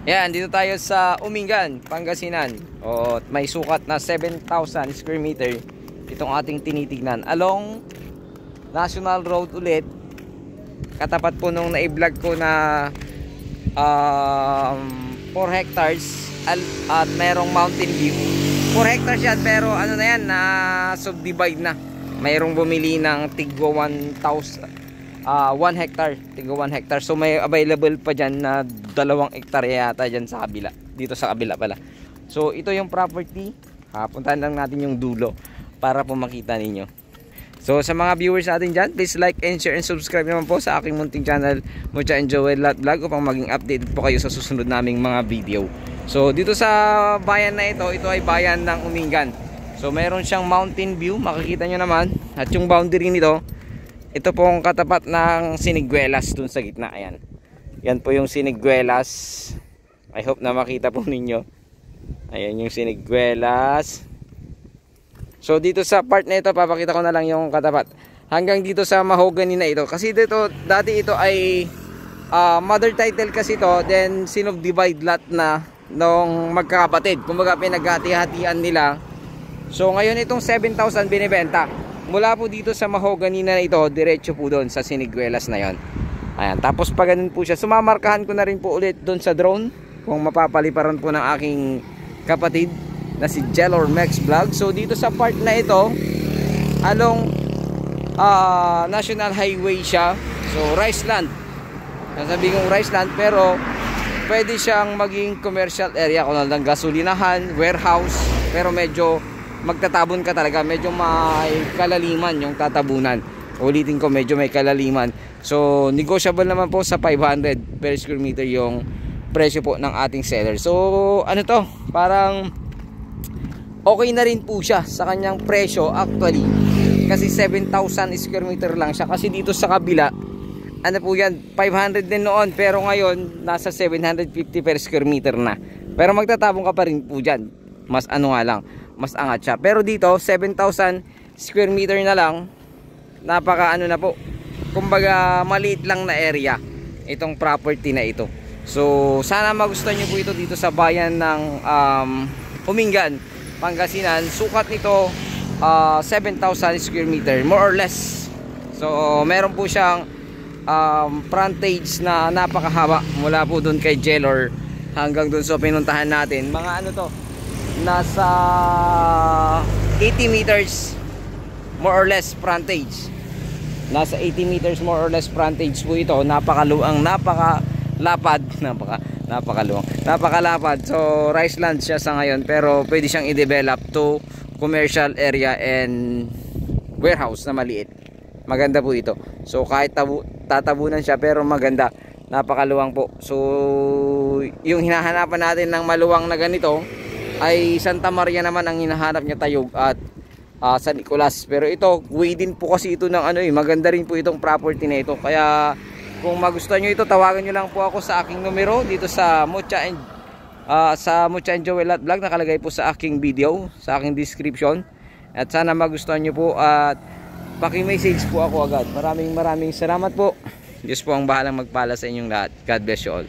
Yan, dito tayo sa Umingan, Pangasinan. O, may sukat na 7,000 square meter itong ating tinitignan. Along National Road ulit. Katapat po nung na-vlog ko na 4 hectares at merong mountain view. 4 hectares yan, pero ano na yan, na subdivide na. Mayroong bumili ng tigwa 1 hectare, tigwa 1 hectare. So may available pa dyan na 2 hektarya yata dyan sa kabila. Dito sa kabila pala. So ito yung property. Puntahan lang natin yung dulo para po makita ninyo. So sa mga viewers natin dyan, please like and share and subscribe naman po sa aking munting channel, Mucha and Joel Lot Vlog, upang maging updated po kayo sa susunod naming mga video. So dito sa bayan na ito, ito ay bayan ng Umingan. So mayroon siyang mountain view, makikita nyo naman. At yung boundary nito, ito pong katapat ng Siniguelas dun sa gitna. Ayan. Yan po yung Siniguelas. I hope na makita po ninyo. Ayan yung Siniguelas. So dito sa part na ito, papakita ko na lang yung katapat. Hanggang dito sa mahogany na ito. Kasi dito, dati ito ay mother title kasi ito. Then sinubdivide lot na nung magkakapatid. Kumbaga pinaghati-hatian nila. So ngayon itong 7,000 binibenta. Mula po dito sa mahogany na ito, diretso po doon sa Siniguelas na yon. Ayan, tapos pa ganun po siya. Sumamarkahan ko na rin po ulit doon sa drone, kung mapapaliparan po ng aking kapatid na si Jelor Mex Vlog. So dito sa part na ito, along National Highway siya. So rice land. Nasabi kong rice land, pero pwede siyang maging commercial area, kung ng gasolinahan, warehouse, pero medyo magtatabon ka talaga, medyo may kalaliman yung tatabunan. Ulitin ko, medyo may kalaliman. So negotiable naman po sa 500 per square meter yung presyo po ng ating seller. So ano to, parang okay na rin po siya sa kanyang presyo actually, kasi 7,000 square meter lang siya. Kasi dito sa kabila, ano po yan, 500 din noon, pero ngayon nasa 750 per square meter na. Pero magtatabong ka pa rin po dyan, mas ano nga lang, mas angat siya. Pero dito 7,000 square meter na lang, napaka ano na po, kumbaga maliit lang na area itong property na ito. So sana magustuhan nyo po ito dito sa bayan ng Umingan, Pangasinan. Sukat nito 7,000 square meter more or less. So meron po siyang frontage na napakahaba mula po dun kay Jelor hanggang dun sa pinuntahan natin. Mga ano to, nasa 80 meters more or less frontage. Nasa 80 meters more or less frontage po ito. Napakaluang, napakalapad, napakalapad. So rice land siya sa ngayon, pero pwede siyang i-develop to commercial area and warehouse na maliit. Maganda po ito. So kahit tatabunan siya, pero maganda, napakaluwang po. So yung hinahanapan natin ng maluwang na ganito ay Santa Maria naman ang hinahanap niya, Tayog at San Nicolas. Pero ito, within po kasi ito ng ano maganda rin po itong property na ito. Kaya kung magustuhan nyo ito, tawagan nyo lang po ako sa aking numero dito sa Mucha and Joel Lot Vlog. Nakalagay po sa aking video, sa aking description. At sana magustuhan nyo po at paki-message po ako agad. Maraming salamat po. Diyos po ang bahalang magpala sa inyong lahat. God bless you all.